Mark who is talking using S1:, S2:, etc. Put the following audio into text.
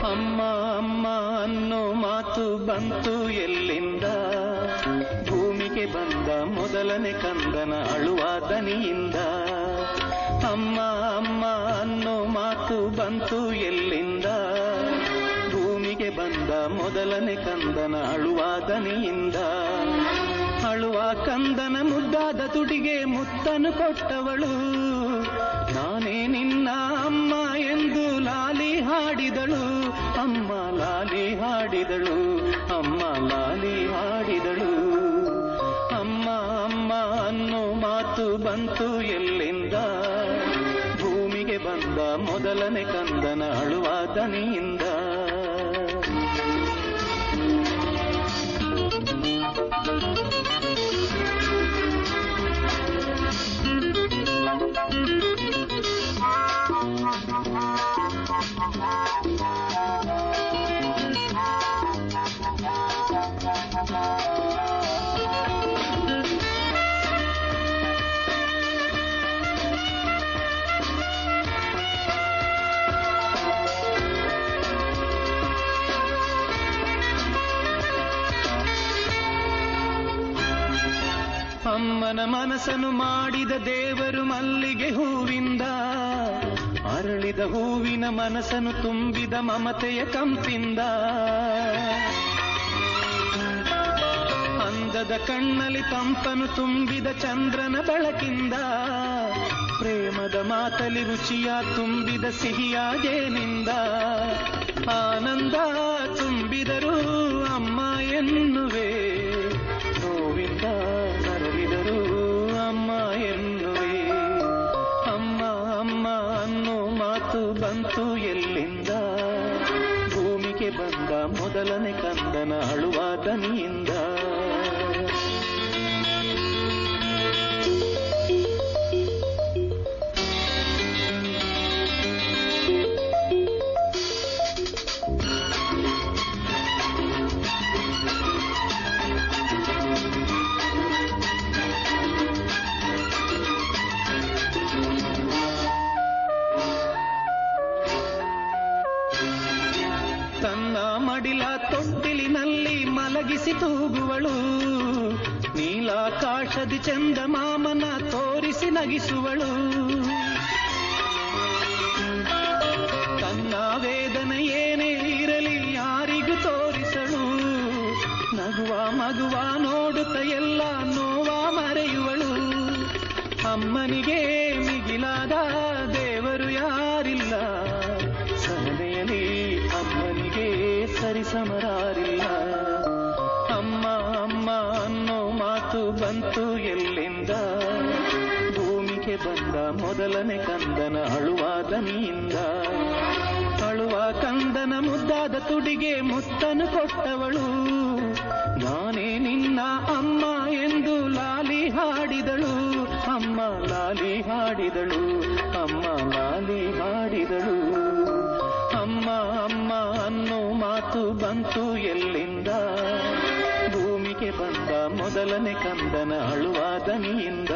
S1: ಅಮ್ಮ ಅಮ್ಮ ಅನ್ನೋ ಮಾತು ಬಂತು ಎಲ್ಲಿಂದ, ಭೂಮಿಗೆ ಬಂದ ಮೊದಲನೇ ಕಂದನ ಅಳುವ ದನಿಯಿಂದ. ಅಮ್ಮ ಅಮ್ಮ ಅನ್ನೋ ಮಾತು ಬಂತು ಎಲ್ಲಿಂದ, ಭೂಮಿಗೆ ಬಂದ ಮೊದಲನೇ ಕಂದನ ಅಳುವ ದನಿಯಿಂದ. ಅಳುವ ಕಂದನ ಮುದ್ದಾದ ತುಟಿಗೆ ಮುತ್ತನು ಕೊಟ್ಟವಳು, ನಾನೇ ನಿನ್ನ ಅಮ್ಮ ಎಂದು ಲಾಲಿ ಹಾಡಿದಳು. ಅಮ್ಮ ಲಾಲಿ ಹಾಡಿದಳು, ಅಮ್ಮ ಲಾಲಿ ಹಾಡಿದಳು. ಅಮ್ಮ ಅಮ್ಮ ಅನ್ನೋ ಮಾತು ಬಂತು ಎಲ್ಲಿಂದ, ಭೂಮಿಗೆ ಬಂದ ಮೊದಲನೇ ಕಂದನ ಅಳುವ ದನಿಯಿಂದ. ಅಮ್ಮನ ಮನಸ್ಸನ್ನು ಮಾಡಿದ ದೇವರು ಮಲ್ಲಿಗೆ ಹೂವಿಂದ, ಅರಳಿದ ಹೂವಿನ ಮನಸ್ಸನ್ನು ತುಂಬಿದ ಮಮತೆಯ ಕಂಪಿಂದ. ಅಂದದ ಕಣ್ಣಲ್ಲಿ ತಂಪನು ತುಂಬಿದ ಚಂದ್ರನ ಬೆಳಕಿಂದ, ಪ್ರೇಮದ ಮಾತಲಿ ರುಚಿಯ ತುಂಬಿದ ಸಿಹಿಯ ಜೇನಿಂದ. ಆನಂದ ತುಂಬಿದರು ಅಮ್ಮ ಎನ್ನುವೆ, ನೋವಿಂದ ನರಳಿದರು ಅಮ್ಮ ಎನ್ನುವೆ. ಅಮ್ಮ ಅಮ್ಮ ಅನ್ನೋ ಮಾತು ಬಂತು ಎಲ್ಲಿಂದ, ಭೂಮಿಗೆ ಬಂದ ಮೊದಲನೇ ಕಂದನ ಅಳುವ ದನಿಯಿಂದ. ತನ್ನ ಮಡಿಲ ತೊಟ್ಟಿಲಿನಲ್ಲಿ ಮಲಗಿಸಿ ತೂಗುವಳು, ನೀಲಾಕಾಶದಿ ಚಂದಮಾಮನ ತೋರಿಸಿ ನಗಿಸುವಳು. ತನ್ನ ವೇದನೆ ಏನೇ ಇರಲಿ ಯಾರಿಗೂ ತೋರಿಸಳು, ನಗುವ ಮಗುವ ನೋಡುತ್ತ ಎಲ್ಲ ನೋವ ಮರೆಯುವಳು. ಅಮ್ಮನಿಗೆ ಮಿಗಿಲಾದ ದೇವರು ಯಾರಿಲ್ಲ, ಸಹನೆಯಲ್ಲಿ ಅಮ್ಮನಿಗೆ ಸರಿಸಮರಾರಿಲ್ಲ. ಅಮ್ಮ ಅಮ್ಮ ಅನ್ನೋ ಮಾತು ಬಂತು ಎಲ್ಲಿಂದ, ಭೂಮಿಗೆ ಬಂದ ಮೊದಲನೇ ಕಂದನ ಅಳುವ ದನಿಯಿಂದ. ಅಳುವ ಕಂದನ ಮುದ್ದಾದ ತುಡಿಗೆ ಮುತ್ತನು ಕೊಟ್ಟವಳು, ನಾನೇ ನಿನ್ನ ಅಮ್ಮ ಎಂದು ಲಾಲಿ ಹಾಡಿದಳು. ಅಮ್ಮ ಲಾಲಿ ಹಾಡಿದಳು, ಅಮ್ಮ ಲಾಲಿ ಹಾಡಿದಳು. ಅಮ್ಮ ಅಮ್ಮ ಅನ್ನೋ ಮಾತು ಬಂತು ಎಲ್ಲಿಂದ, ಭೂಮಿಗೆ ಬಂದ ಮೊದಲನೇ ಕಂದನ ಅಳುವ ದನಿಯಿಂದ.